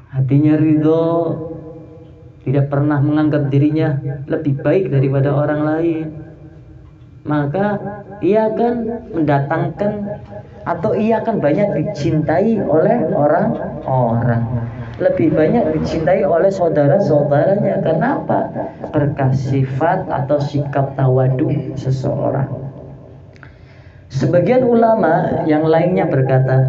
hatinya ridho, tidak pernah menganggap dirinya lebih baik daripada orang lain, maka ia akan mendatangkan atau ia akan banyak dicintai oleh orang-orang, lebih banyak dicintai oleh saudara-saudaranya. Karena apa? Berkah sifat atau sikap tawadu seseorang. Sebagian ulama yang lainnya berkata,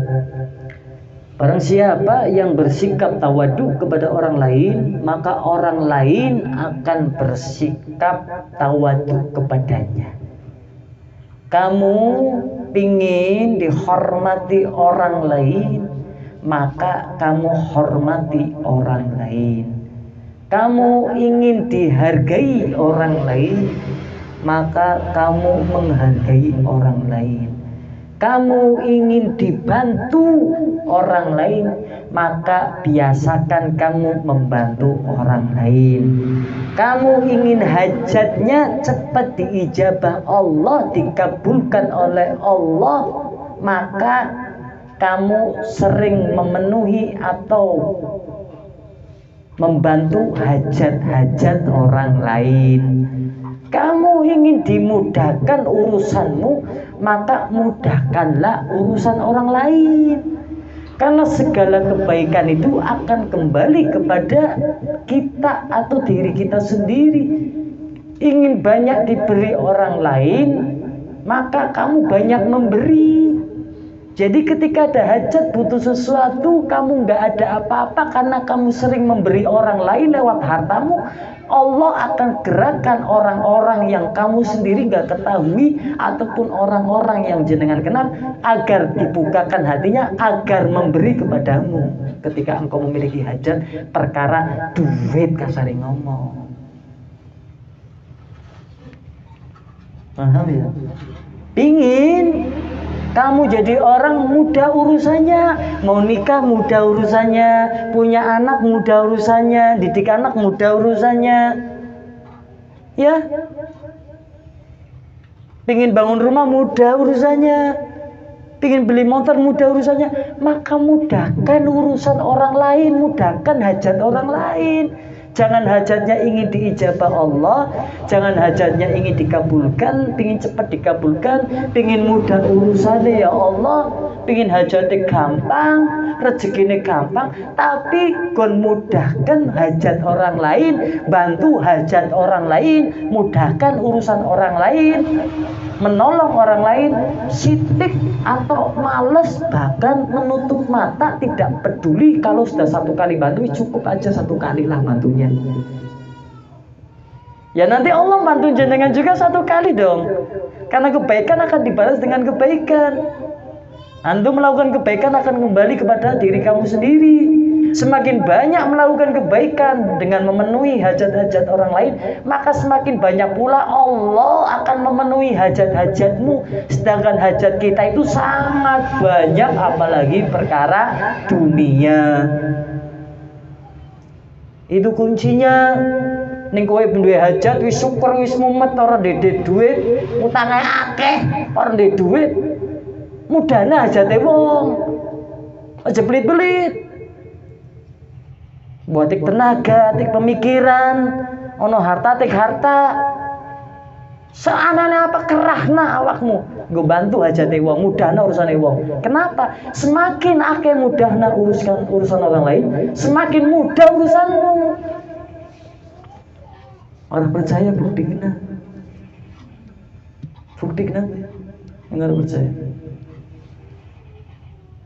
barang siapa yang bersikap tawadu kepada orang lain, maka orang lain akan bersikap tawadu kepadanya. Kamu pingin dihormati orang lain, maka kamu hormati orang lain. Kamu ingin dihargai orang lain, maka kamu menghargai orang lain. Kamu ingin dibantu orang lain, maka biasakan kamu membantu orang lain. Kamu ingin hajatnya cepat diijabah Allah, dikabulkan oleh Allah, maka kamu sering memenuhi atau membantu hajat-hajat orang lain. Kamu ingin dimudahkan urusanmu, maka mudahkanlah urusan orang lain. Karena segala kebaikan itu akan kembali kepada kita atau diri kita sendiri. Ingin banyak diberi orang lain, maka kamu banyak memberi. Jadi ketika ada hajat butuh sesuatu, kamu gak ada apa-apa karena kamu sering memberi orang lain lewat hartamu, Allah akan gerakkan orang-orang yang kamu sendiri gak ketahui ataupun orang-orang yang jenengan kenal agar dibukakan hatinya, agar memberi kepadamu ketika engkau memiliki hajat perkara duit, kasari ngomong. Paham ya? Pingin kamu jadi orang mudah urusannya, mau nikah mudah urusannya, punya anak mudah urusannya, didik anak mudah urusannya, ya. Pingin bangun rumah mudah urusannya, pingin beli motor mudah urusannya, maka mudahkan urusan orang lain, mudahkan hajat orang lain. Jangan hajatnya ingin diijabah Allah, jangan hajatnya ingin dikabulkan, pingin cepat dikabulkan, pingin mudah urusannya ya Allah, pingin hajatnya gampang, rezekinya gampang, tapi kon mudahkan hajat orang lain, bantu hajat orang lain, mudahkan urusan orang lain, menolong orang lain, sitik atau males, bahkan menutup mata, tidak peduli kalau sudah satu kali bantu, cukup aja satu kali lah bantunya. Ya nanti Allah bantu jenengan juga satu kali dong, karena kebaikan akan dibalas dengan kebaikan. Antum melakukan kebaikan akan kembali kepada diri kamu sendiri. Semakin banyak melakukan kebaikan dengan memenuhi hajat-hajat orang lain, maka semakin banyak pula Allah akan memenuhi hajat-hajatmu. Sedangkan hajat kita itu sangat banyak, apalagi perkara dunia. Itu kuncinya. Ning kowe duwe hajat wis syukur wis mumet, ora ndek duit, utange akeh, ora ndek duit. Mudahna hajate wong. Aja pelit-pelit. Buat tik tenaga, tik pemikiran, ono harta tik harta. Seanane apa kerahna awakmu, nggo bantu hajate wong, mudahna urusane wong. Kenapa? Semakin akeh mudahna urusan orang lain, semakin mudah urusanmu. Orang percaya buktikan. Buktikan. Enggak percaya.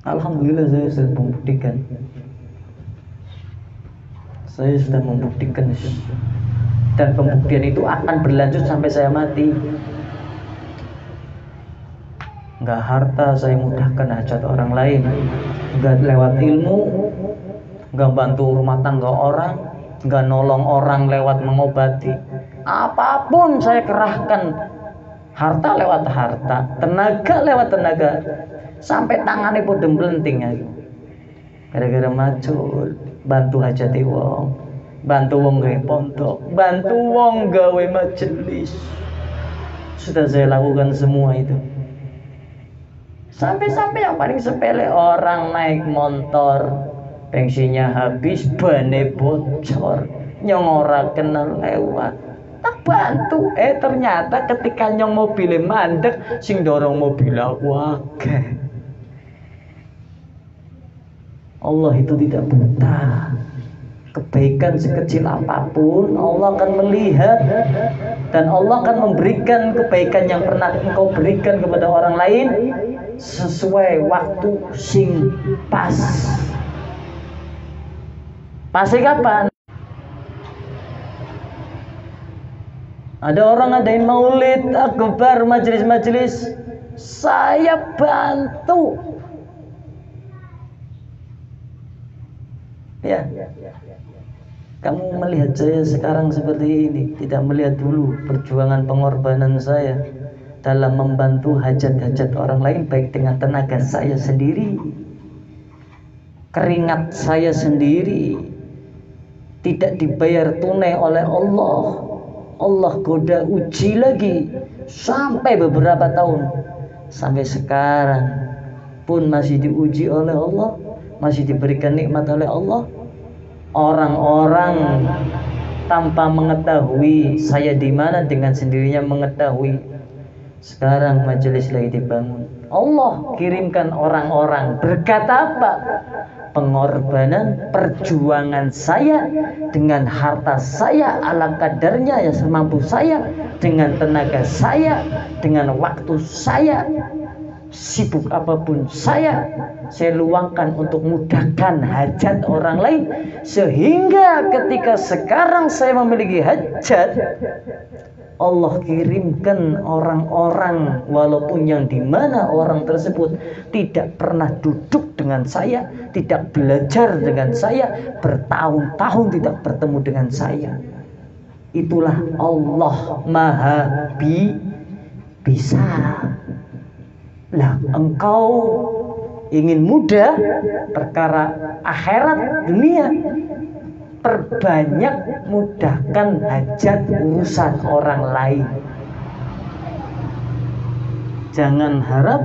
Alhamdulillah saya sudah membuktikan. Saya sudah membuktikan, dan pembuktian itu akan berlanjut sampai saya mati. Enggak harta saya mudahkan hajat orang lain, enggak lewat ilmu, enggak bantu rumah tangga orang, enggak nolong orang lewat mengobati. Apapun saya kerahkan, harta lewat harta, tenaga lewat tenaga, sampai tangannya pun demblenting aku. Gara-gara macul, bantu hajati wong, bantu wong gawe pondok, bantu wong gawe majelis. Sudah saya lakukan semua itu. Sampai-sampai yang paling sepele, orang naik motor bensinnya habis, bane bocor, nyong ora kenal lewat. Tak bantu, ternyata ketika nyong mobilnya mandek, sing dorong mobil aku akeh. Allah itu tidak buta. Kebaikan sekecil apapun Allah akan melihat, dan Allah akan memberikan kebaikan yang pernah engkau berikan kepada orang lain sesuai waktu sing pas. Pasti kapan? Ada orang ngadain maulid akbar, majelis-majelis, saya bantu. Ya, kamu melihat saya sekarang seperti ini, tidak melihat dulu perjuangan pengorbanan saya dalam membantu hajat-hajat orang lain, baik dengan tenaga saya sendiri, keringat saya sendiri, tidak dibayar tunai oleh Allah. Allah goda uji lagi sampai beberapa tahun, sampai sekarang pun masih diuji oleh Allah, masih diberikan nikmat oleh Allah. Orang-orang tanpa mengetahui saya di mana, dengan sendirinya mengetahui. Sekarang majelis lagi dibangun, Allah kirimkan orang-orang berkata apa? Pengorbanan, perjuangan saya dengan harta saya ala kadarnya ya semampu saya, dengan tenaga saya, dengan waktu saya, sibuk apapun saya luangkan untuk mudahkan hajat orang lain, sehingga ketika sekarang saya memiliki hajat, Allah kirimkan orang-orang, walaupun yang dimana orang tersebut tidak pernah duduk dengan saya, tidak belajar dengan saya, bertahun-tahun tidak bertemu dengan saya. Itulah Allah Maha Bisa. Lah, engkau ingin mudah perkara akhirat dunia, perbanyak mudahkan hajat urusan orang lain. Jangan harap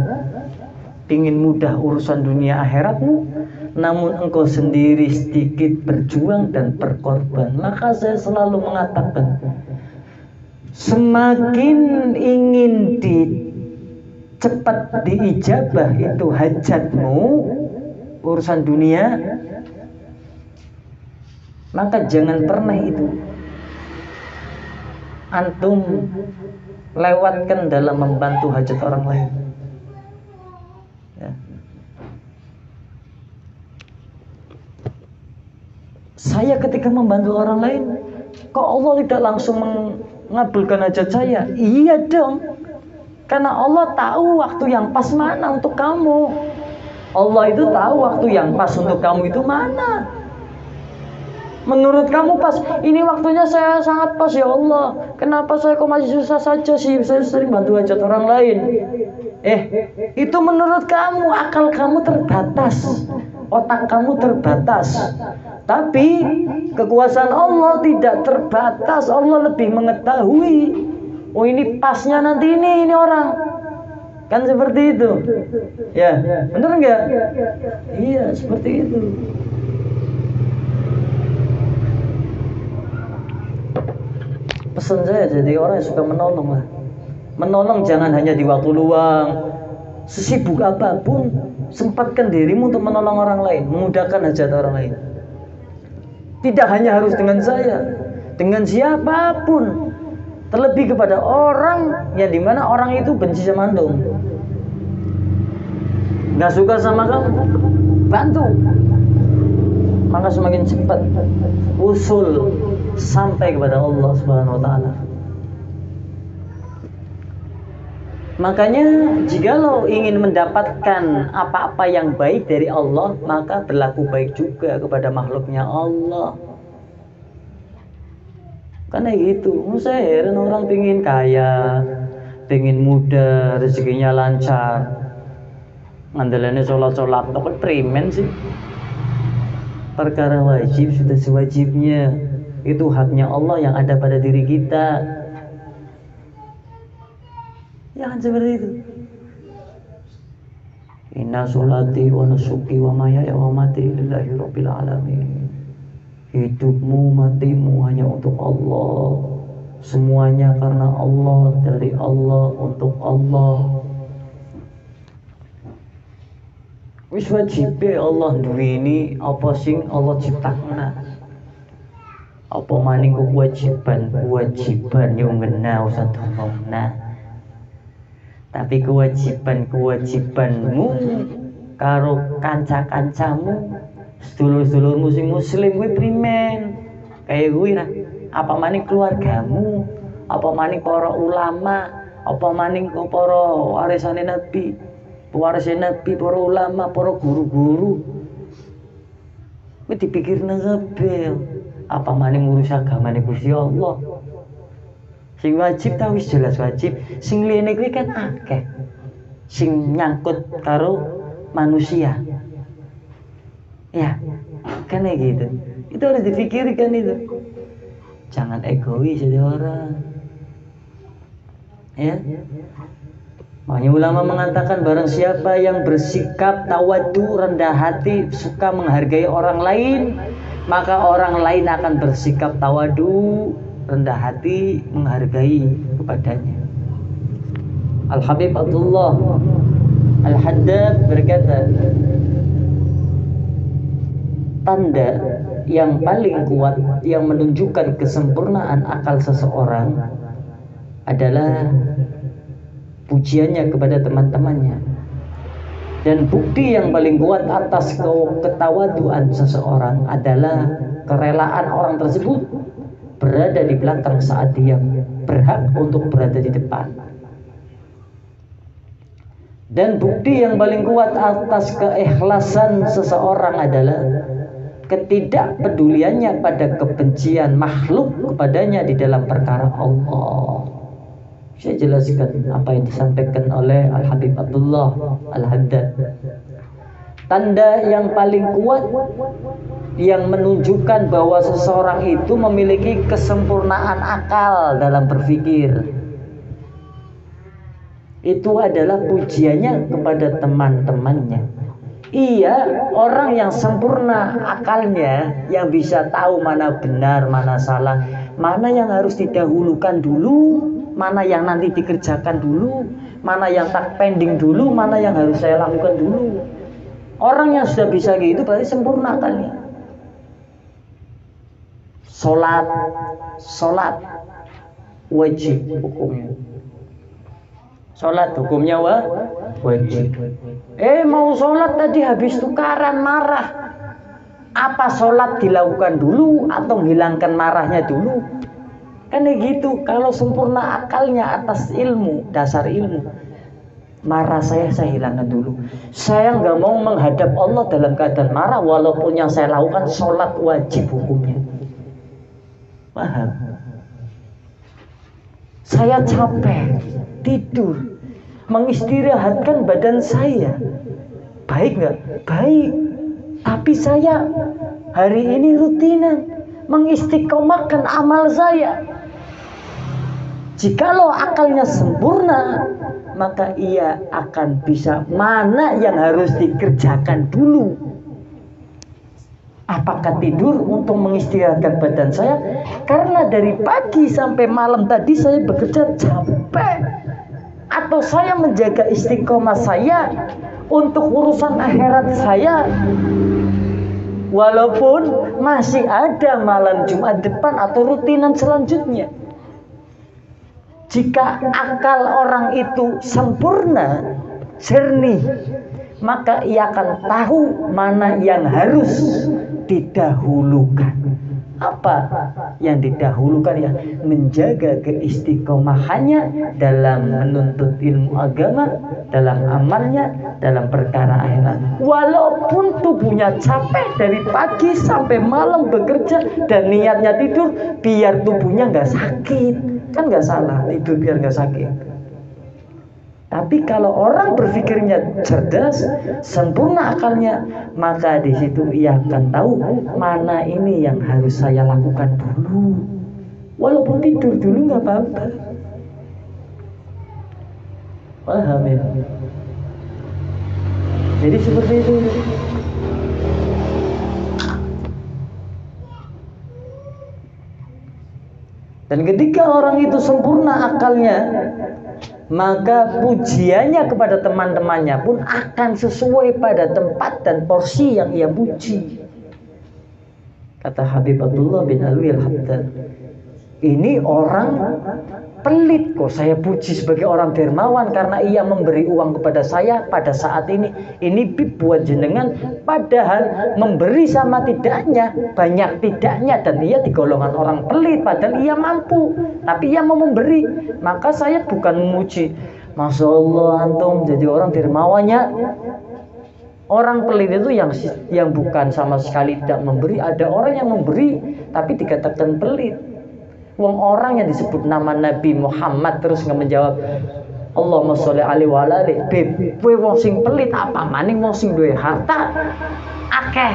ingin mudah urusan dunia akhiratmu, namun engkau sendiri sedikit berjuang dan berkorban. Maka saya selalu mengatakan, semakin ingin cepat diijabah itu hajatmu, urusan dunia, maka jangan pernah itu antum lewatkan dalam membantu hajat orang lain. Ya. Saya ketika membantu orang lain, kok Allah tidak langsung mengabulkan hajat saya? Iya dong, karena Allah tahu waktu yang pas mana untuk kamu. Allah itu tahu waktu yang pas untuk kamu itu mana. Menurut kamu pas, ini waktunya saya sangat pas ya Allah, kenapa saya kok masih susah saja sih, saya sering bantu hajat orang lain. Itu menurut kamu, akal kamu terbatas, otak kamu terbatas. Tapi kekuasaan Allah tidak terbatas. Allah lebih mengetahui, oh ini pasnya nanti ini orang, kan seperti itu. Ya, benar enggak? Iya, seperti itu. Pesan saya jadi orang yang suka menolong lah. Menolong jangan hanya di waktu luang. Sesibuk apapun, sempatkan dirimu untuk menolong orang lain, memudahkan hajat orang lain. Tidak hanya harus dengan saya, dengan siapapun. Terlebih kepada orang yang dimana orang itu benci sama antum, nggak suka sama kamu, bantu. Maka semakin cepat usul sampai kepada Allah Subhanahu wa taala. Makanya jikalau ingin mendapatkan apa-apa yang baik dari Allah, maka berlaku baik juga kepada makhluknya Allah. Karena gitu, saya heran orang pengen kaya, pengen muda, rezekinya lancar, ngandelannya sholat-sholat, kok primen sih? Perkara wajib sudah sewajibnya, itu haknya Allah yang ada pada diri kita. Jangan seperti itu. Inna sholati wa nusuki wa mahyaya wa mati lillahi rabbil alamin. Hidupmu, matimu hanya untuk Allah. Semuanya karena Allah, dari Allah, untuk Allah. Wis wajibe Allah duweni apa sing Allah ciptakna. Apa maning kewajiban yo ngena usah domongna. Tapi kewajibanmu karo kanca-kancamu, sedulur-sedulurmu sing muslim kuwi primen. Kayak kuwi ra. Apa maning keluargamu, apa maning para ulama, apa maning para warisane Nabi. Pewaris Nabi, para ulama, para guru-guru, kuwi dipikirna kabeh. Apa maning ngurus agamane Gusti Allah. Sing wajib ta wis jelas wajib, sing liyane kuwi kan akeh. Sing nyangkut karo manusia. Ya, kan gitu. Itu harus dipikirkan itu. Jangan egois jadi orang. Ya. Makanya ulama mengatakan barang siapa yang bersikap tawadu, rendah hati, suka menghargai orang lain, maka orang lain akan bersikap tawadu, rendah hati, menghargai kepadanya. Al-Habib Abdullah Al-Haddad berkata, tanda yang paling kuat yang menunjukkan kesempurnaan akal seseorang adalah pujiannya kepada teman-temannya, dan bukti yang paling kuat atas ketawaduan seseorang adalah kerelaan orang tersebut berada di belakang saat dia berhak untuk berada di depan, dan bukti yang paling kuat atas keikhlasan seseorang adalah ketidakpeduliannya pada kebencian makhluk kepadanya di dalam perkara Allah. Saya jelaskan apa yang disampaikan oleh Al-Habib Abdullah Al-Haddad. Tanda yang paling kuat yang menunjukkan bahwa seseorang itu memiliki kesempurnaan akal dalam berpikir, itu adalah pujiannya kepada teman-temannya. Iya, orang yang sempurna akalnya, yang bisa tahu mana benar, mana salah, mana yang harus didahulukan dulu, mana yang nanti dikerjakan dulu, mana yang tak pending dulu, mana yang harus saya lakukan dulu. Orang yang sudah bisa gitu berarti sempurna akalnya. Sholat wajib hukumnya. Sholat hukumnya wajib. Mau sholat tadi habis tukaran marah. Apa sholat dilakukan dulu atau menghilangkan marahnya dulu? Kan gitu. Kalau sempurna akalnya atas ilmu, dasar ilmu, marah saya hilangkan dulu. Saya nggak mau menghadap Allah dalam keadaan marah, walaupun yang saya lakukan sholat wajib hukumnya. Paham? Saya capek, tidur, mengistirahatkan badan saya. Baik nggak? Baik. Tapi saya hari ini rutinan mengistiqomahkan amal saya. Jikalau akalnya sempurna, maka ia akan bisa mana yang harus dikerjakan dulu. Apakah tidur untuk mengistirahatkan badan saya? Karena dari pagi sampai malam tadi saya bekerja capek. Atau saya menjaga istiqomah saya untuk urusan akhirat saya. Walaupun masih ada malam Jumat depan atau rutinan selanjutnya. Jika akal orang itu sempurna, jernih, maka ia akan tahu mana yang harus didahulukan. Apa yang didahulukan? Ya, menjaga keistiqomahannya dalam menuntut ilmu agama, dalam amalnya, dalam perkara akhirat. Walaupun tubuhnya capek dari pagi sampai malam bekerja dan niatnya tidur biar tubuhnya nggak sakit, kan nggak salah tidur biar nggak sakit. Tapi kalau orang berpikirnya cerdas, sempurna akalnya, maka di situ ia akan tahu mana ini yang harus saya lakukan dulu. Walaupun tidur dulu nggak apa-apa. Paham ya? Jadi seperti itu. Dan ketika orang itu sempurna akalnya, maka pujiannya kepada teman-temannya pun akan sesuai pada tempat dan porsi yang ia puji. Kata Habib Abdullah bin Alwi Al-Haddad, ini orang pelit kok saya puji sebagai orang dermawan karena ia memberi uang kepada saya pada saat ini. Ini buat jenengan, padahal memberi sama tidaknya, banyak tidaknya, dan ia di golongan orang pelit padahal ia mampu, tapi ia mau memberi. Maka saya bukan memuji, Masya Allah antum jadi orang dermawannya. Orang pelit itu yang bukan sama sekali tidak memberi. Ada orang yang memberi tapi dikatakan pelit. Wong orang yang disebut nama Nabi Muhammad terus nggak menjawab Allahumma sholli alaihi wa alihi. Kowe wong sing pelit apa maning wong sing duwe harta akeh.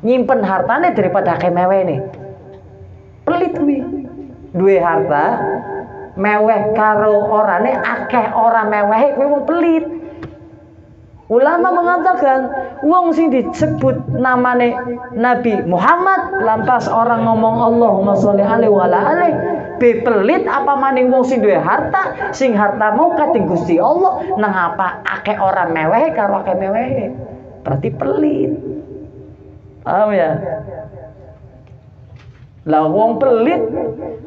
Nyimpen hartane daripada akeh mewene. Pelit kuwi. Duwe harta meweh karo orane akeh ora mewehe kuwi wong pelit. Ulama mengatakan wong sing disebut namane Nabi Muhammad lantas orang ngomong Allahumma sholli alaihi wa alihi pelit apa maning wong sing duwe harta sing harta mau kading Gusti Allah nang apa akeh ora meweh karo akeh meweh berarti pelit. Paham ya? Lah wong pelit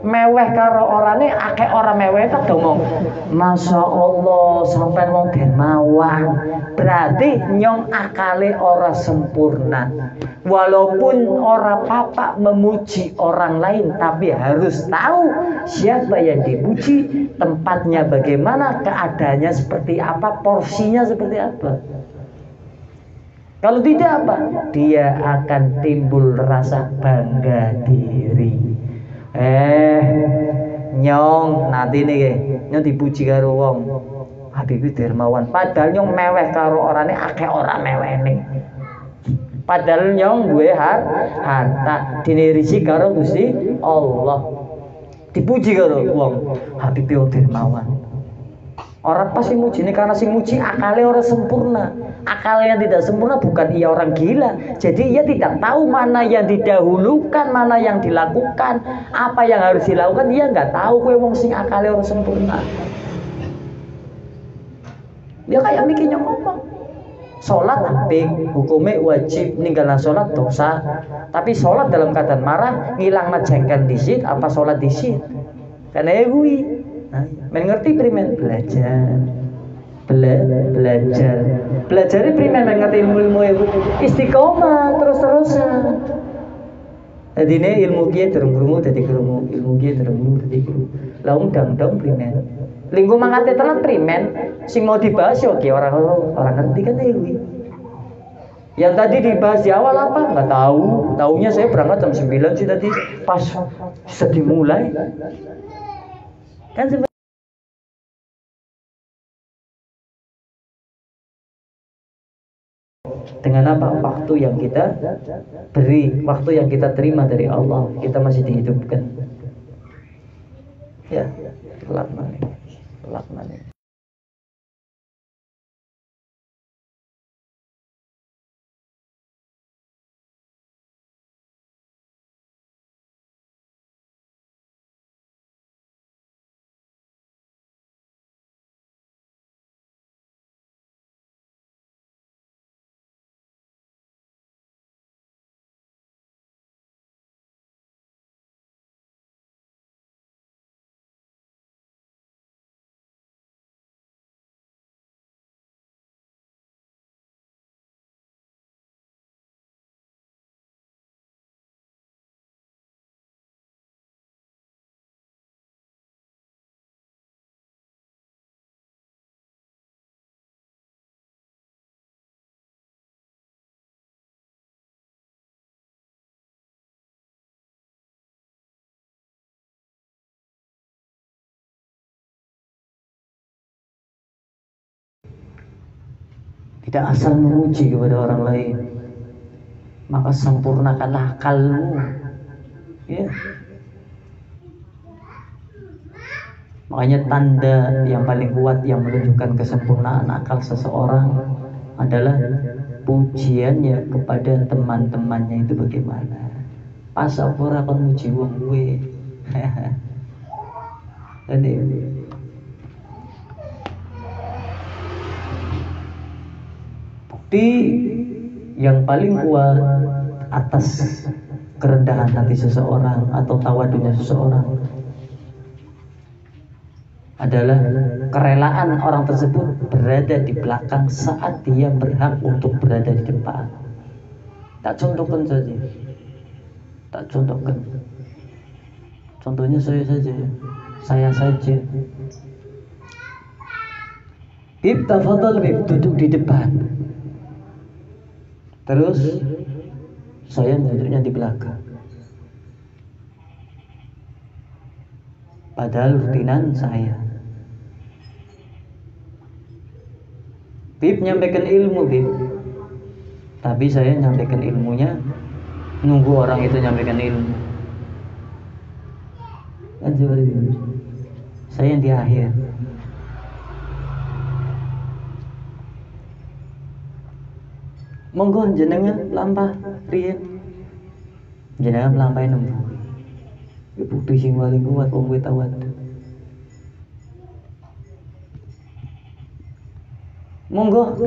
meweh karo orane akeh ora meweh tak ngomong Masya Allah sampai wong dermawan berarti nyong akale ora sempurna. Walaupun ora papa memuji orang lain tapi harus tahu siapa yang dipuji, tempatnya bagaimana, keadaannya seperti apa, porsinya seperti apa. Kalau tidak apa? Dia akan timbul rasa bangga diri. Nyong nanti nih, nyong dipuji karo wong. Habib dermawan. Padahal nyong meweh karo orane akeh ora mewene. Padahal nyong duwe harta dinirisi karo Gusti Allah. Dipuji karo wong. Habib dermawan. Orang pasti muji ini karena sing muji akalnya orang sempurna. Akalnya tidak sempurna bukan ia orang gila. Jadi ia tidak tahu mana yang didahulukan, mana yang dilakukan, apa yang harus dilakukan. Ia nggak tahu kue wong sing akalnya orang sempurna. Dia kayak mikirnya ngomong. Sholat apik, hukumnya wajib, ninggalan sholat dosa. Tapi sholat dalam keadaan marah, ngilang jengkel disit, apa sholat disit? Karena egois. Nah, mengerti primen belajar primen mengerti ilmu itu istiqomah terus-terusan. Jadi ini ilmu kia terung jadi kerungu, ilmu kia terung jadi kerungu. Lah undang primen. Lingku mangate telat primen, sing mau dibahas yo kia orang ngerti kan ewi. Yang tadi dibahas di awal apa? Nggak tahu. Taunya saya berangkat jam 9 sih tadi pas sedih mulai. Kan dengan apa waktu yang kita beri, waktu yang kita terima dari Allah, kita masih dihidupkan. Ya, telat maning. Tidak asal memuji kepada orang lain, maka sempurnakan akalmu. Ya. Makanya tanda yang paling kuat yang menunjukkan kesempurnaan akal seseorang adalah pujiannya kepada teman-temannya itu bagaimana. Pas ora kon muji wong kuwe. Jadi bukti yang paling kuat atas kerendahan hati seseorang atau tawadunya seseorang adalah kerelaan orang tersebut berada di belakang saat dia berhak untuk berada di depan. Tak contohkan saja. Tak contohkan. Contohnya saya saja. Saya saja. Bib tafadhal Bib, duduk di depan. Terus saya duduknya di belakang. Padahal rutinan saya. Bib nyampaikan ilmu Bib. Tapi saya nyampaikan ilmunya nunggu orang itu nyampaikan ilmu. Kan seperti itu. Saya yang di akhir. Monggo jenengan lampah riyen. Jenengan lampahe nemu. Iku bukti sing paling kuat wong kowe tawat. Monggo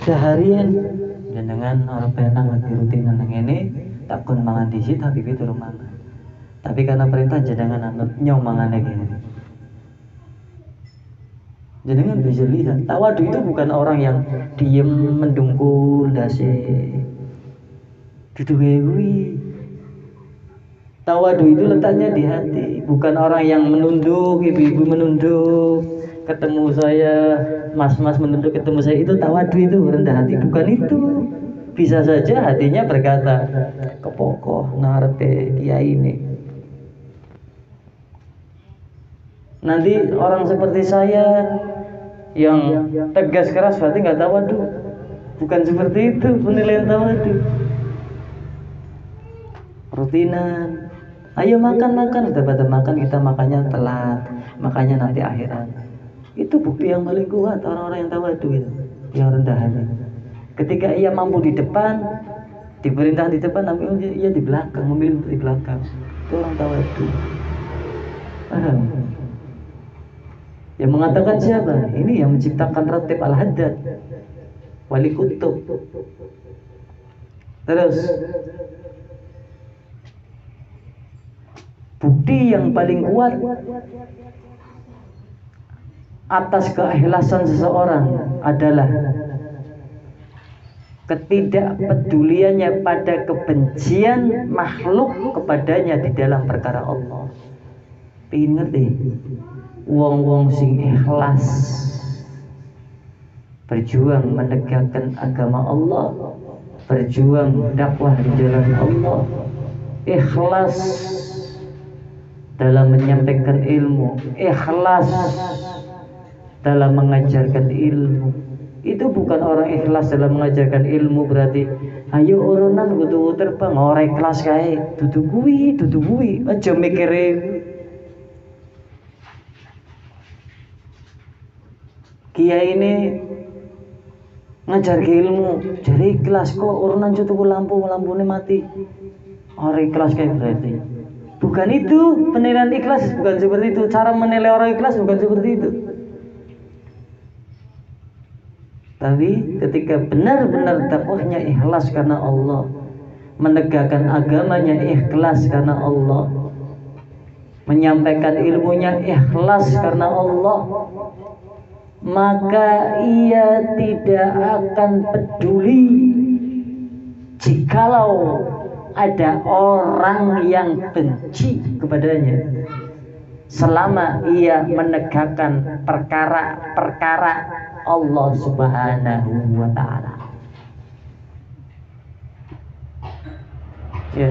seharian jenengan ora penang lagi rutinan nang ngene tak kon mangan disit Habibie turu mangan. Tapi karena perintah jenengan anut nyong mangan gini. Jenengan bisa lihat tawadu itu bukan orang yang diem mendungkul dasi. Dudu kuwi. Tawadu itu letaknya di hati, bukan orang yang menunduk, ibu-ibu menunduk. Ketemu saya, mas-mas menunduk ketemu saya, itu tawadu, itu rendah hati, bukan itu. Bisa saja hatinya berkata, kepokoh ngarepe dia ini. Nanti orang seperti saya yang tegas keras berarti nggak tawadu. Bukan seperti itu penilaian tawadu. Rutinan. Ayo makan, udah pada makan kita makannya telat, makanya nanti akhirat. Itu bukti yang paling kuat orang-orang yang tawadu itu, yang rendah hati. Ketika ia mampu di depan, diperintah di depan, tapi ia di belakang, memilih untuk di belakang. Itu orang tawadu. Paham? Yang mengatakan siapa? Ini yang menciptakan Ratib Al-Haddad, Wali Kutub. Terus bukti yang paling kuat atas keikhlasan seseorang adalah ketidakpeduliannya pada kebencian makhluk kepadanya di dalam perkara Allah. Ingat deh, wong-wong sing ikhlas berjuang menegakkan agama Allah, berjuang dakwah di jalan Allah, ikhlas dalam menyampaikan ilmu, ikhlas dalam mengajarkan ilmu. Itu bukan orang ikhlas dalam mengajarkan ilmu berarti ayo urunan kudu terbang ora ikhlas kae. Dudu kuwi, aja mikire kiai ini ngajar ilmu jadi ikhlas kok urunan tuku lampune mati. Ora ikhlas kae berarti. Bukan itu penilaian ikhlas, bukan seperti itu. Cara menilai orang ikhlas bukan seperti itu. Tapi ketika benar-benar dakwahnya ikhlas karena Allah, menegakkan agamanya ikhlas karena Allah, menyampaikan ilmunya ikhlas karena Allah, maka ia tidak akan peduli jikalau ada orang yang benci kepadanya, selama ia menegakkan perkara-perkara Allah Subhanahu wa ta'ala. Ya.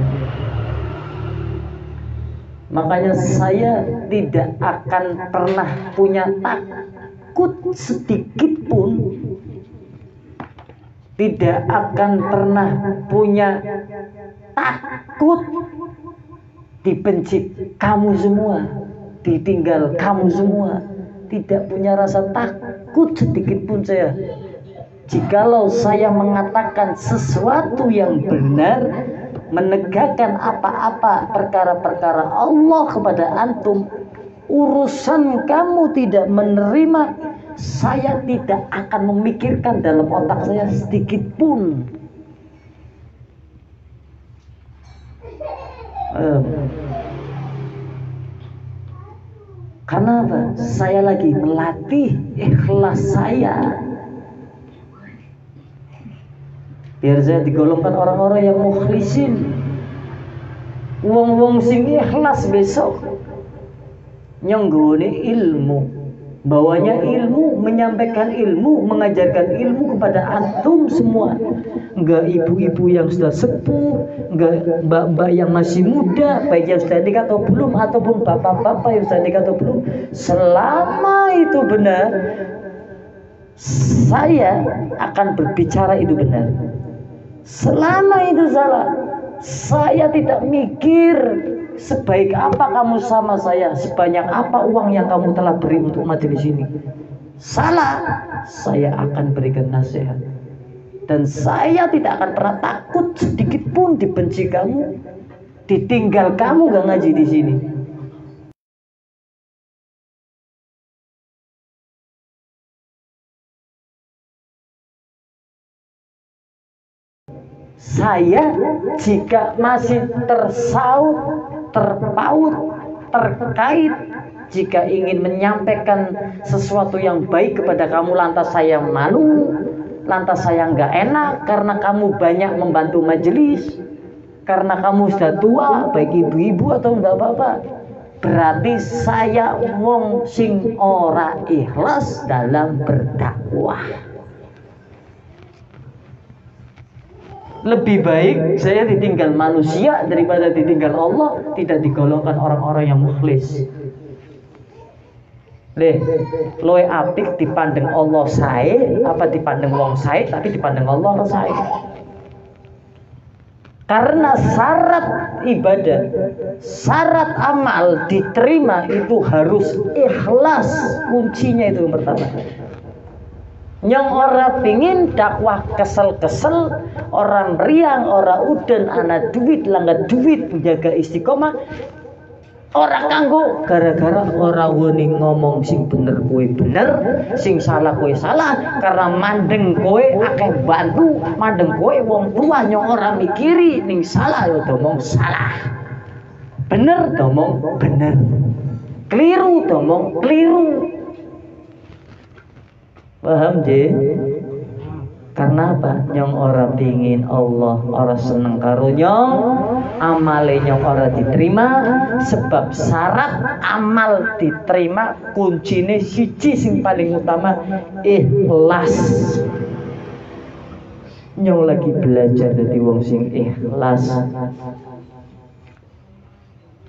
Makanya saya tidak akan pernah punya takut sedikit pun, tidak akan pernah punya takut dibenci kamu semua, ditinggal kamu semua. Tidak punya rasa takut sedikit pun saya. Jikalau saya mengatakan sesuatu yang benar, menegakkan apa-apa perkara-perkara Allah kepada antum, urusan kamu tidak menerima, saya tidak akan memikirkan dalam otak saya sedikit pun. Karena apa? Saya lagi melatih ikhlas saya, biar saya digolongkan orang-orang yang mukhlisin, wong-wong sing ikhlas besok nyenggone ilmu, bawanya ilmu, menyampaikan ilmu, mengajarkan ilmu kepada antum semua. Enggak ibu-ibu yang sudah sepuh, enggak mbak-mbak yang masih muda, baik yang sudah nikah atau belum, ataupun bapak-bapak yang sudah nikah atau belum. Selama itu benar, saya akan berbicara itu benar. Selama itu salah, saya tidak mikir sebaik apa kamu sama saya, sebanyak apa uang yang kamu telah beri untuk majelis ini. Salah, saya akan berikan nasihat. Dan saya tidak akan pernah takut sedikit pun dibenci kamu, ditinggal kamu gak ngaji di sini. Saya jika masih tersaut, terpaut, terkait, jika ingin menyampaikan sesuatu yang baik kepada kamu, lantas saya malu, lantas saya nggak enak karena kamu banyak membantu majelis, karena kamu sudah tua, baik ibu-ibu atau bapak-bapak, berarti saya wong sing ora ikhlas dalam berdakwah. Lebih baik saya ditinggal manusia daripada ditinggal Allah, tidak digolongkan orang-orang yang mukhlis. Loe apik dipandang Allah sae apa dipandang wong sae, tapi dipandang Allah sae. Karena syarat ibadah, syarat amal diterima itu harus ikhlas, kuncinya itu yang pertama. Yang orang pingin dakwah kesel-kesel, orang meriang, orang udan, anak duit, langgat duit, menjaga istiqomah, orang kanggo gara-gara orang wani ngomong sing bener kowe bener, sing salah kowe salah, karena mandeng kowe akeh bantu, mandeng kowe wong tua nyong orang mikiri ning salah yo domong salah, bener domong bener, keliru domong keliru. Paham je? Karena apa? Nyong ora pingin Allah, ora seneng karo nyong, amale nyong ora diterima, sebab syarat amal diterima kuncine siji sing paling utama ikhlas. Nyong lagi belajar dadi wong sing ikhlas.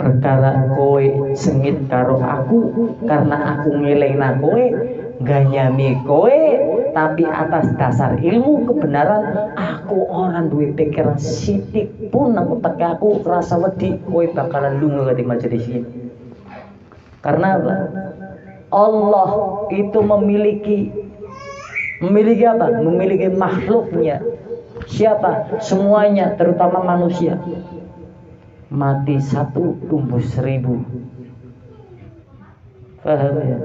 Perkara kowe sengit karo aku karena aku ngelingna kowe, ganyami kowe, tapi atas dasar ilmu kebenaran, aku orang duwe pikiran sidik pun nang utek aku rasa wedi kowe bakalan lunga di majelis ini. Karena apa? Allah itu memiliki apa? Memiliki makhluknya. Siapa? Semuanya, terutama manusia. Mati satu, tumbuh 1000. Paham ya?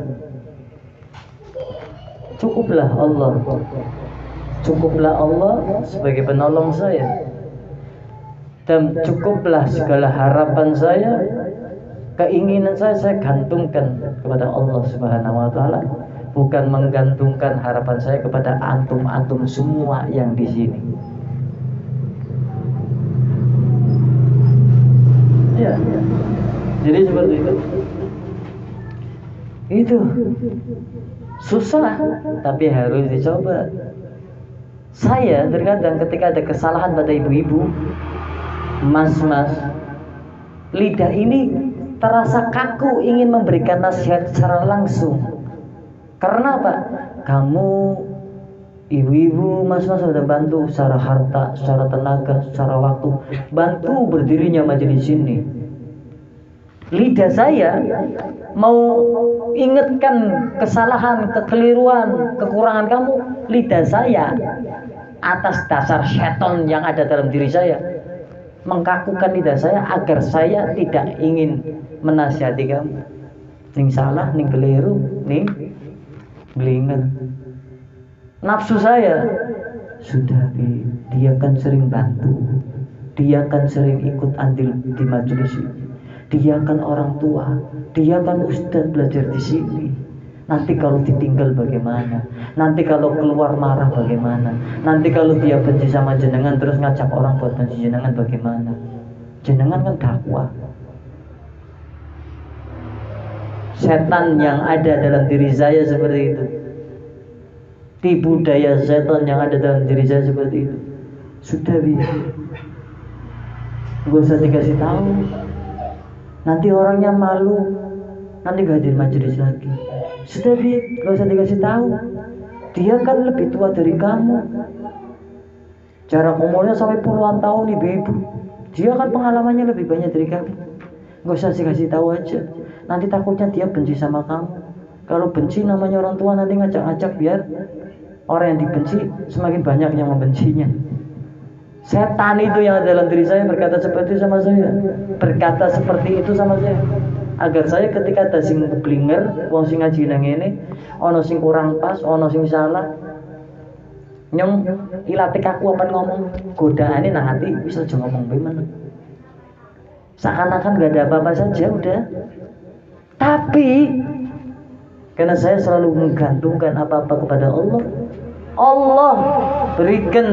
Cukuplah Allah, cukuplah Allah sebagai penolong saya, dan cukuplah segala harapan saya, keinginan saya gantungkan kepada Allah Subhanahu wa Ta'ala, bukan menggantungkan harapan saya kepada antum-antum semua yang di sini. Ya, jadi seperti itu. Itu susah, tapi harus dicoba. Saya terkadang ketika ada kesalahan pada ibu-ibu, mas-mas, lidah ini terasa kaku ingin memberikan nasihat secara langsung. Karena apa? Kamu ibu-ibu, mas-mas sudah bantu secara harta, secara tenaga, secara waktu, bantu berdirinya majelis ini. Lidah saya mau ingatkan kesalahan, kekeliruan, kekurangan kamu, lidah saya atas dasar setan yang ada dalam diri saya mengkakukan lidah saya agar saya tidak ingin menasihati kamu. Ning salah, ning keliru, ning belinger. Nafsu saya sudah dia kan sering bantu, dia kan sering ikut andil di majelis ini, dia kan orang tua, dia kan ustadz belajar di sini. Nanti kalau ditinggal bagaimana? Nanti kalau keluar marah bagaimana? Nanti kalau dia benci sama jenengan terus ngajak orang buat benci jenengan bagaimana? Jenengan kan dakwah. Setan yang ada dalam diri saya seperti itu. Tipu daya setan yang ada dalam diri saya seperti itu. Sudah bisa. Gak usah dikasih tahu. Nanti orangnya malu. Nanti gak hadir majelis lagi. Sudah gak usah dikasih tahu. Dia kan lebih tua dari kamu. Jarak umurnya sampai puluhan tahun ibu-ibu. Dia kan pengalamannya lebih banyak dari kamu. Gak usah dikasih tahu aja. Nanti takutnya dia benci sama kamu. Kalau benci namanya orang tua nanti ngajak-ngajak biar orang yang dibenci semakin banyak yang membencinya. Setan itu yang ada dalam diri saya berkata seperti itu sama saya. Berkata seperti itu sama saya. Agar saya ketika ada sing keblinger, wong sing ngaji nang ngene, ana sing kurang pas, ana sing salah. Nyong ilate kaku apa ngomong, godaane nang ati wis aja ngomong bae men. Seakan-akan gak ada apa-apa saja udah. Tapi karena saya selalu menggantungkan apa-apa kepada Allah, Allah berikan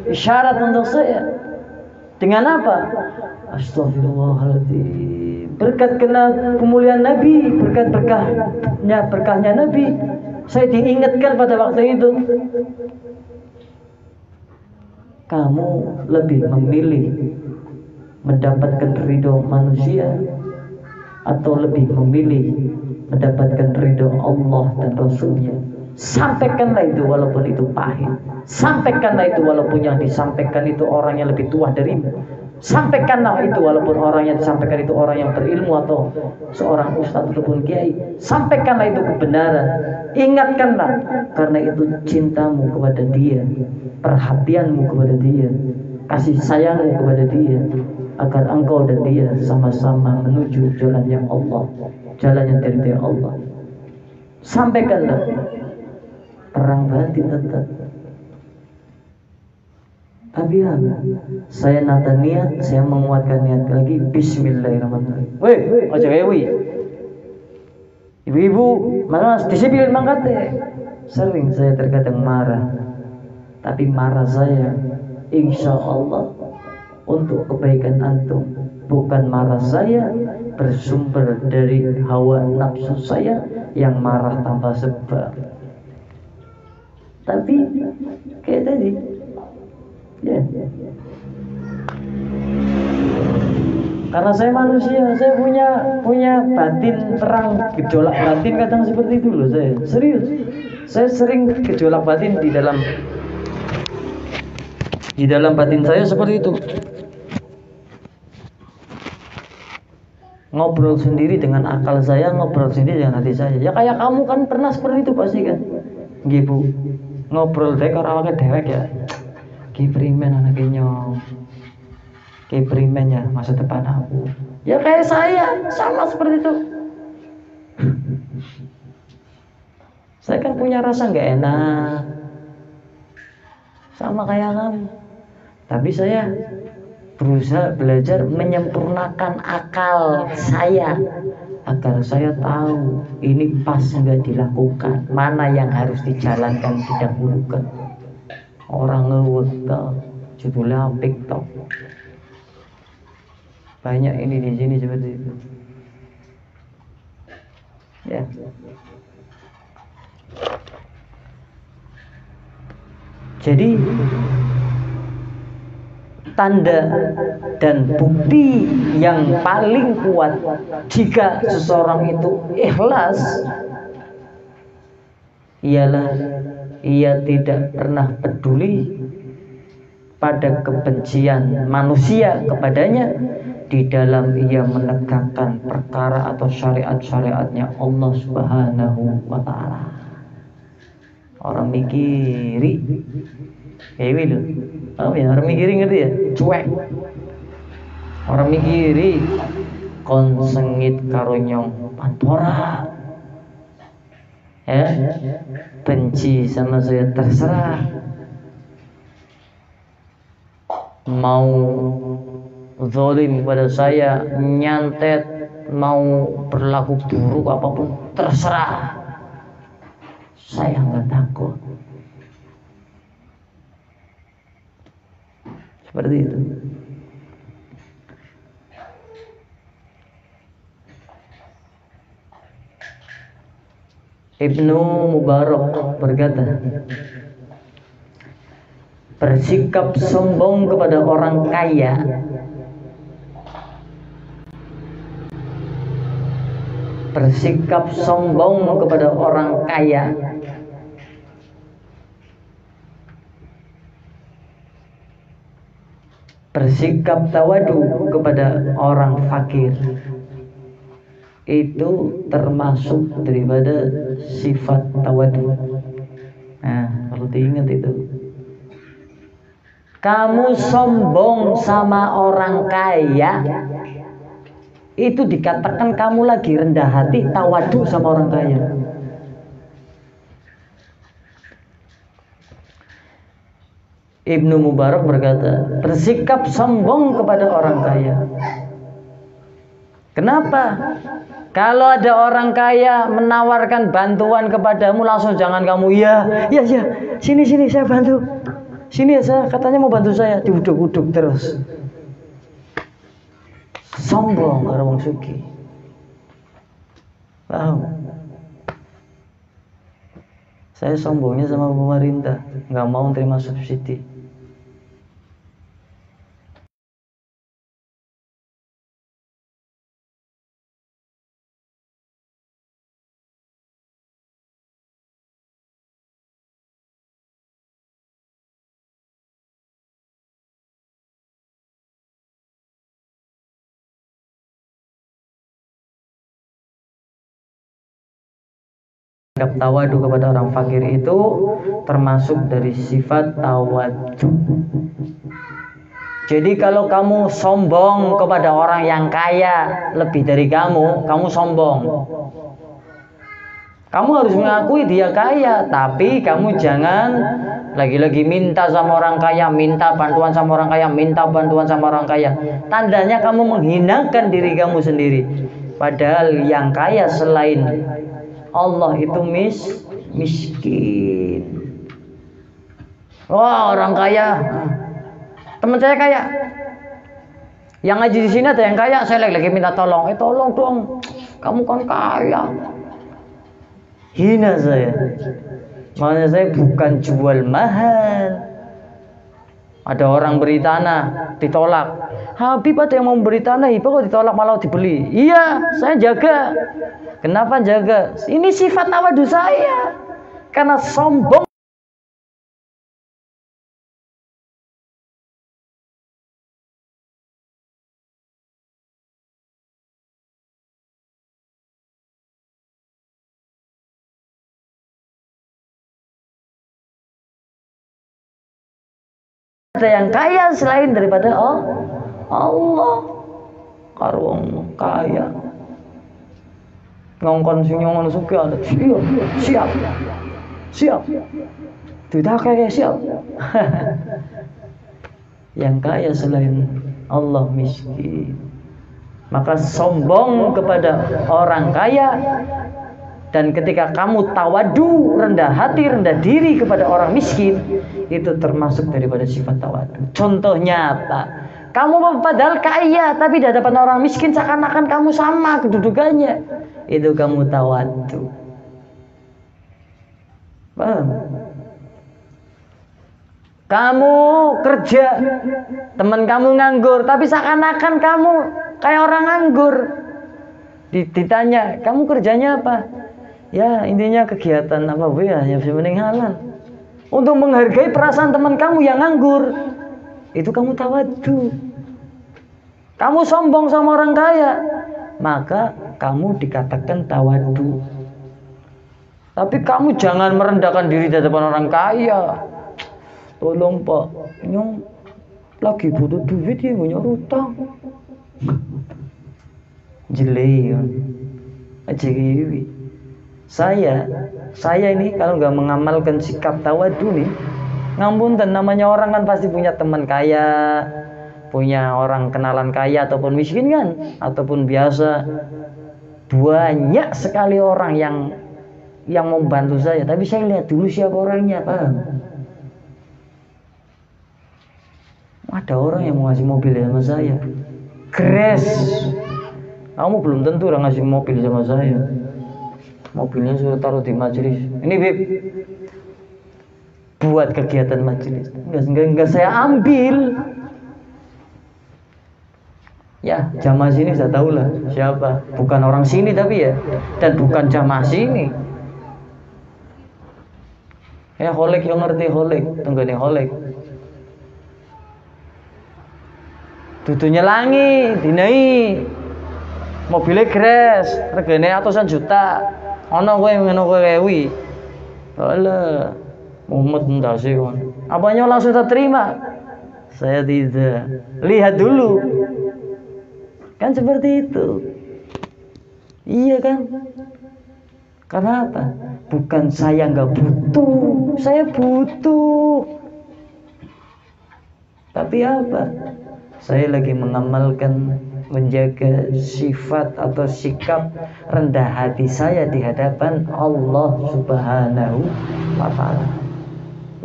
isyarat untuk saya. Dengan apa? Astagfirullahaladzim. Berkat kena kemuliaan Nabi, berkat berkahnya Nabi, saya diingatkan pada waktu itu. Kamu lebih memilih mendapatkan ridho manusia atau lebih memilih mendapatkan ridho Allah dan Rasulnya? Sampaikanlah itu walaupun itu pahit. Sampaikanlah itu walaupun yang disampaikan itu orang yang lebih tua darimu. Sampaikanlah itu walaupun orang yang disampaikan itu orang yang berilmu atau seorang ustadz ataupun kiai. Sampaikanlah itu kebenaran. Ingatkanlah karena itu cintamu kepada dia, perhatianmu kepada dia, kasih sayangmu kepada dia, agar engkau dan dia sama-sama menuju jalan yang Allah, jalan yang dari Allah. Sampaikanlah. Perang batin tetap. Tapi ya, saya nata niat, saya menguatkan niat lagi. Bismillahirrahmanirrahim. Weh, ojo wewi. Ibu-ibu, mas disiplin mangkat deh. Sering saya terkadang marah. Tapi marah saya, insya Allah untuk kebaikan antum. Bukan marah saya bersumber dari hawa nafsu saya yang marah tanpa sebab. Tapi kayak tadi, ya. Karena saya manusia, saya punya batin perang, gejolak batin kadang seperti itu loh saya. Serius, saya sering gejolak batin di dalam batin saya seperti itu. Ngobrol sendiri dengan akal saya, ngobrol sendiri dengan hati saya. Ya kayak kamu kan pernah seperti itu pasti kan, gitu. Ngobrol dek orang awake dewek ya. Ki primen anaknya nyong. Ki primen ya masa depan aku. Ya kayak saya, sama seperti itu. Saya kan punya rasa nggak enak. Sama kayak kamu. Tapi saya berusaha belajar menyempurnakan akal saya agar saya tahu ini pas nggak dilakukan, mana yang harus dijalankan didahulukan. Orang ngewek toh, judulnya apik toh. Banyak ini di sini seperti itu. Ya. Jadi tanda dan bukti yang paling kuat jika seseorang itu ikhlas ialah ia tidak pernah peduli pada kebencian manusia kepadanya di dalam ia menegakkan perkara atau syariat-syariatnya Allah Subhanahu wa ta'ala. Orang mikiri loh. Oh ya, orang mikiri ngerti ya? Cuek. Orang mikiri kon sengit karo nyong pantora. Ya, benci sama saya terserah. Mau zalim pada saya, nyantet, mau berlaku buruk apapun terserah. Saya nggak takut. Seperti itu. Ibnu Mubarak berkata, bersikap sombong kepada orang kaya bersikap tawadu kepada orang fakir itu termasuk daripada sifat tawadu. Nah, perlu diingat itu. Kamu sombong sama orang kaya, itu dikatakan kamu lagi rendah hati, tawadu sama orang kaya. Ibnu Mubarak berkata, bersikap sombong kepada orang kaya. Kenapa? Kalau ada orang kaya menawarkan bantuan kepadamu, langsung jangan kamu ya, sini saya bantu. Sini ya, saya katanya mau bantu saya, diuduk-uduk terus. Sombong karo wong sugih. Paham? Saya sombongnya sama pemerintah, nggak mau terima subsidi. Sikap tawadu kepada orang fakir itu termasuk dari sifat tawadu. Jadi kalau kamu sombong kepada orang yang kaya lebih dari kamu sombong. Kamu harus mengakui dia kaya, tapi kamu jangan lagi-lagi minta sama orang kaya, minta bantuan sama orang kaya, minta bantuan sama orang kaya. Tandanya kamu menghinakan diri kamu sendiri. Padahal yang kaya selain Allah itu miskin. Wah, orang kaya. Teman saya kaya. Yang ngaji di sini ada yang kaya, saya lagi minta tolong. Tolong dong. Kamu kan kaya. Hina saya. Makanya saya bukan jual mahal. Ada orang beri tanah, ditolak. Habib ada yang mau beri tanah, Ibu kok ditolak malah dibeli. Iya, saya jaga. Kenapa jaga? Ini sifat tawadu saya. Karena sombong. Ada yang kaya selain daripada Allah. Karung kaya. Ngongkon sing nyongon suki ada. Siap. Tidak kaya siap. Yang kaya selain Allah miskin. Maka sombong kepada orang kaya. Dan ketika kamu tawadu, rendah hati, rendah diri kepada orang miskin, itu termasuk daripada sifat tawadu. Contohnya apa? Kamu padahal kaya, tapi di hadapan orang miskin seakan-akan kamu sama kedudukannya. Itu kamu tawadu. Paham? Kamu kerja, teman kamu nganggur, tapi seakan-akan kamu kayak orang nganggur. Ditanya, kamu kerjanya apa? Ya intinya kegiatan apa bu ya, yang penting halal. Untuk menghargai perasaan teman kamu yang nganggur. itu kamu tawadu. Kamu sombong sama orang kaya, maka kamu dikatakan tawadu. Tapi kamu jangan merendahkan diri di depan orang kaya. Tolong Pak, nyong lagi butuh duit ya, punya utang. Jelek aja gitu. Saya ini kalau nggak mengamalkan sikap tawadu nih, ngapunten, namanya orang kan pasti punya teman kaya, punya orang kenalan kaya ataupun miskin kan, ataupun biasa. Banyak sekali orang yang membantu saya, tapi saya lihat dulu siapa orangnya, paham? Ada orang yang mau ngasih mobil sama saya, Gres. Kamu belum tentu orang ngasih mobil sama saya. Mobilnya suruh taruh di majelis. Ini Bib, buat kegiatan majelis. Enggak saya ambil. Ya, jamaah sini saya tahu lah siapa. Bukan orang sini tapi ya, dan bukan jamaah sini. Ya, holek yang ngerti holek, tenggane holek. Dudunya langi, dinai. Mobilnya Gres, regane ratusan juta. Ono kowe ngono kowe ewi. Alah, mumet ndase kon. Apanya langsung terima? Saya tidak. Lihat dulu. Kan seperti itu. Iya kan? Karena apa? Bukan saya nggak butuh, saya butuh. Tapi apa? Saya lagi mengamalkan, menjaga sifat atau sikap rendah hati saya di hadapan Allah Subhanahu wa ta'ala.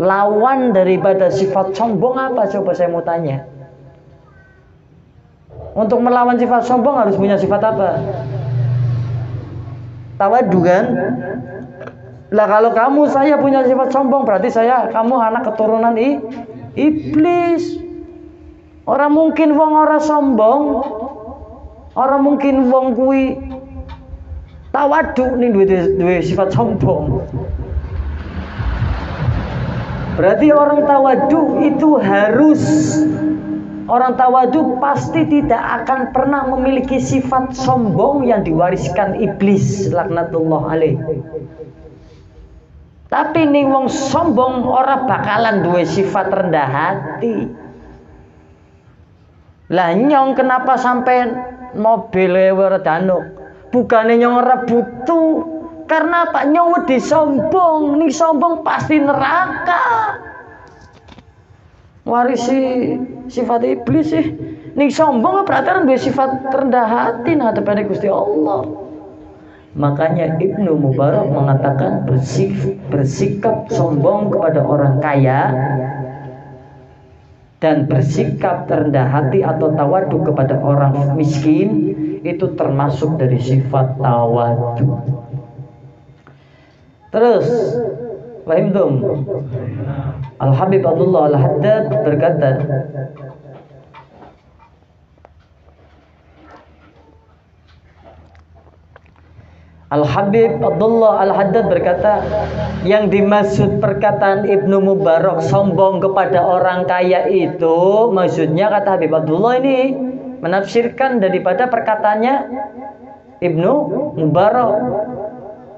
Lawan daripada sifat sombong apa? Coba saya mau tanya. Untuk melawan sifat sombong harus punya sifat apa? Tawadu kan? Lah kalau kamu saya punya sifat sombong, berarti kamu anak keturunan iblis. Orang mungkin wong ora sombong, orang mungkin wong kuwi tawadu ning duwe sifat sombong. Berarti orang tawadu itu orang tawadu pasti tidak akan pernah memiliki sifat sombong yang diwariskan iblis laknatullah alaih. Tapi ning wong sombong ora bakalan duwe sifat rendah hati. Lah nyong kenapa sampai mobil weredano? Bukannya nyong ora butuh. Karena apa? Nyong wedi sombong. Ning sombong pasti neraka. Warisi sifat iblis sih. Ning sombong berarti kan duwe sifat rendah hati nah depan Gusti Allah. Makanya Ibnu Mubarak mengatakan bersikap sombong kepada orang kaya dan bersikap rendah hati atau tawadu kepada orang miskin itu termasuk dari sifat tawadu. Terus, fahimtum? Al-Habib Abdullah Al-Haddad berkata, Al-Habib Abdullah Al-Haddad berkata, yang dimaksud perkataan Ibnu Mubarak sombong kepada orang kaya itu, maksudnya kata Habib Abdullah ini menafsirkan daripada perkataannya Ibnu Mubarak.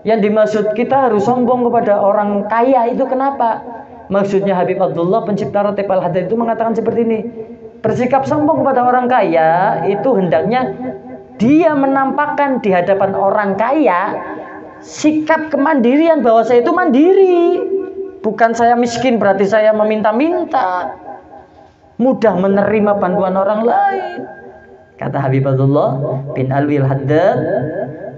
Yang dimaksud kita harus sombong kepada orang kaya itu kenapa? Maksudnya Habib Abdullah pencipta Ratib Al-Haddad itu mengatakan seperti ini. Bersikap sombong kepada orang kaya itu hendaknya dia menampakkan di hadapan orang kaya sikap kemandirian bahwa saya itu mandiri. Bukan saya miskin berarti saya meminta-minta. Mudah menerima bantuan orang lain. Kata Habib Abdullah bin Alwi Al-Haddad,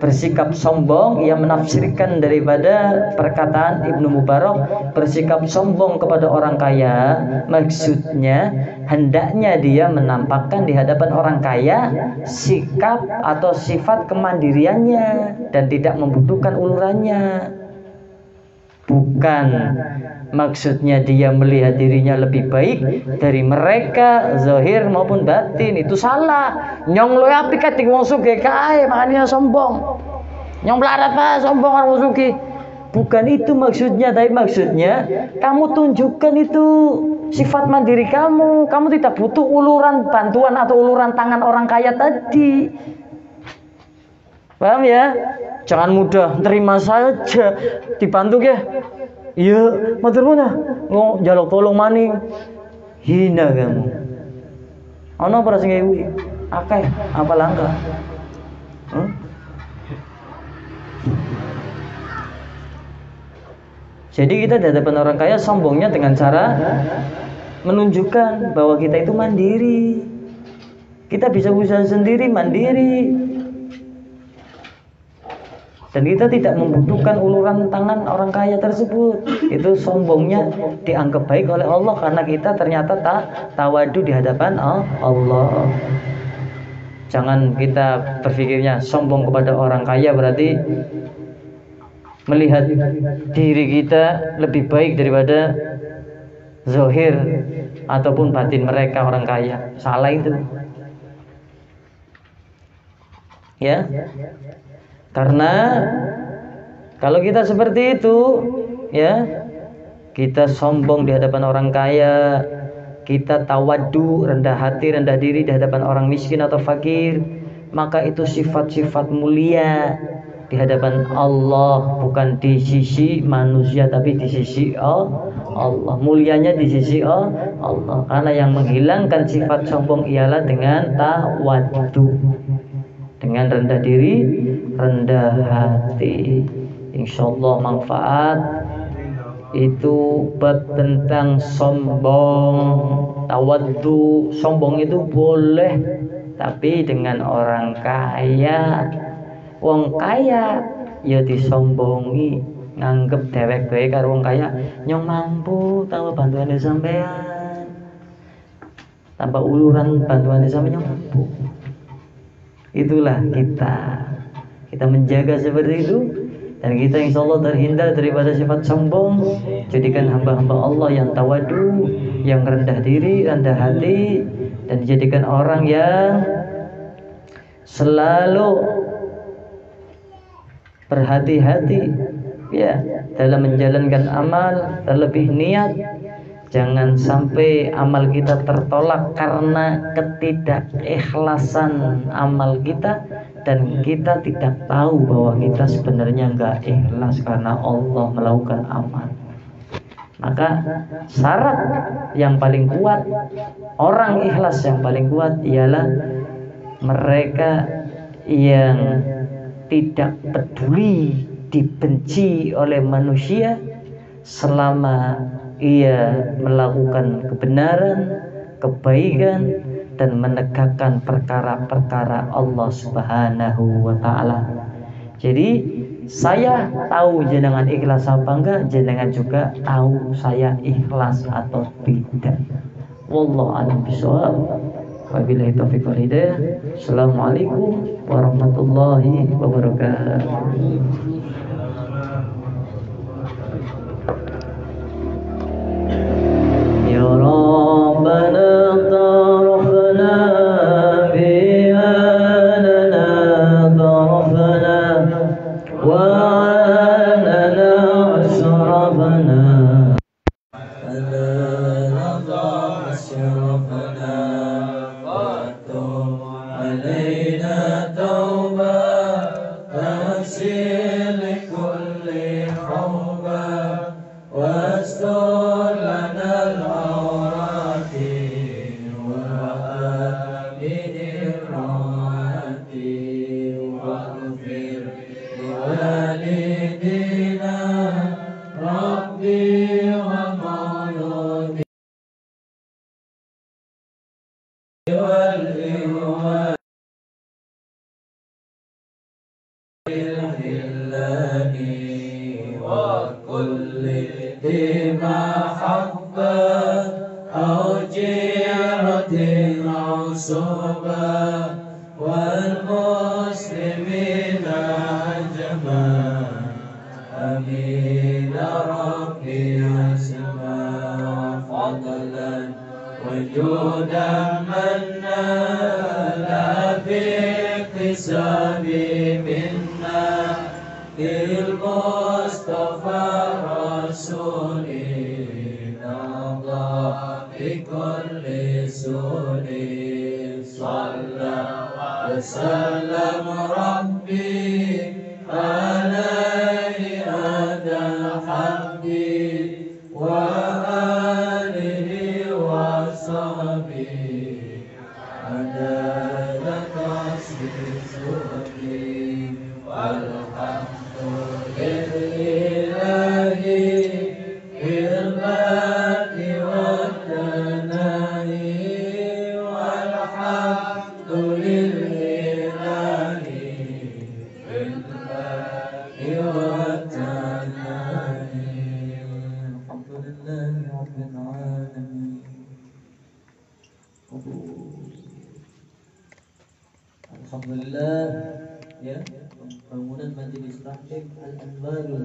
bersikap sombong ia menafsirkan daripada perkataan Ibnu Mubarak, bersikap sombong kepada orang kaya maksudnya hendaknya dia menampakkan di hadapan orang kaya sikap atau sifat kemandiriannya dan tidak membutuhkan ulurannya. Bukan maksudnya dia melihat dirinya lebih baik dari mereka zahir maupun batin. Itu salah. Nyong luwih apik kating wong sugih kae makanya sombong. Nyong melarat Pak sombong karo wong sugih. Bukan itu maksudnya, tapi maksudnya kamu tunjukkan itu sifat mandiri kamu. Kamu tidak butuh uluran bantuan atau uluran tangan orang kaya tadi. Paham ya? Jangan mudah terima saja dibantu ya. Iya, matur nuwun ah. Njaluk tolong maning. Hina kamu. Ana apa sing kuwi? Akeh apa langka? Jadi kita di hadapan orang kaya sombongnya dengan cara menunjukkan bahwa kita itu mandiri. Kita bisa usaha sendiri, mandiri. Dan kita tidak membutuhkan uluran tangan orang kaya tersebut. Itu sombongnya dianggap baik oleh Allah karena kita ternyata tawadu di hadapan Allah. Jangan kita berpikirnya sombong kepada orang kaya berarti melihat diri kita lebih baik daripada zahir ataupun batin mereka orang kaya. Salah itu. Ya. Karena kalau kita seperti itu, ya, kita sombong di hadapan orang kaya, kita tawadu, rendah hati, rendah diri di hadapan orang miskin atau fakir, maka itu sifat-sifat mulia di hadapan Allah, bukan di sisi manusia tapi di sisi Allah. Mulianya di sisi Allah. Karena yang menghilangkan sifat sombong ialah dengan tawadu, dengan rendah diri, rendah hati. Insyaallah manfaat itu bab tentang sombong. Tawaddu, sombong itu boleh tapi dengan orang kaya. Wong kaya ya disombongi, nganggep dewek bae karo wong kaya, nyong mampu tanpa bantuan sampean. Tanpa uluran bantuan sampean nyong mampu. Itulah kita menjaga seperti itu, dan kita insya Allah terhindar daripada sifat sombong. Jadikan hamba-hamba Allah yang tawadu, yang rendah diri, rendah hati, dan dijadikan orang yang selalu berhati-hati ya dalam menjalankan amal, terlebih niat. Jangan sampai amal kita tertolak karena ketidakikhlasan amal kita, dan kita tidak tahu bahwa kita sebenarnya enggak ikhlas karena Allah melakukan amal. Maka syarat yang paling kuat, orang ikhlas yang paling kuat ialah mereka yang tidak peduli dibenci oleh manusia selama ia melakukan kebenaran, kebaikan, dan menegakkan perkara-perkara Allah Subhanahu wa ta'ala. Jadi saya tahu jenengan ikhlas apa enggak, jenengan juga tahu saya ikhlas atau tidak. Wallahu a'lam bishawab. Wabillahi taufiq wal hidayah. Assalamualaikum warahmatullahi wabarakatuh. Ya Rabbana tarafna bi'anana tarafna wa anana asrafna Mustafa وسلم ربي عليه هدى الحق وآله وصحبه عدد تخصيص والحمد لله بالباء والثناء والحمد لله بالباء والثناء الحمد لله رب العالمين. Alhamdulillah ya, bangunan majelis taklim Al-Anwarul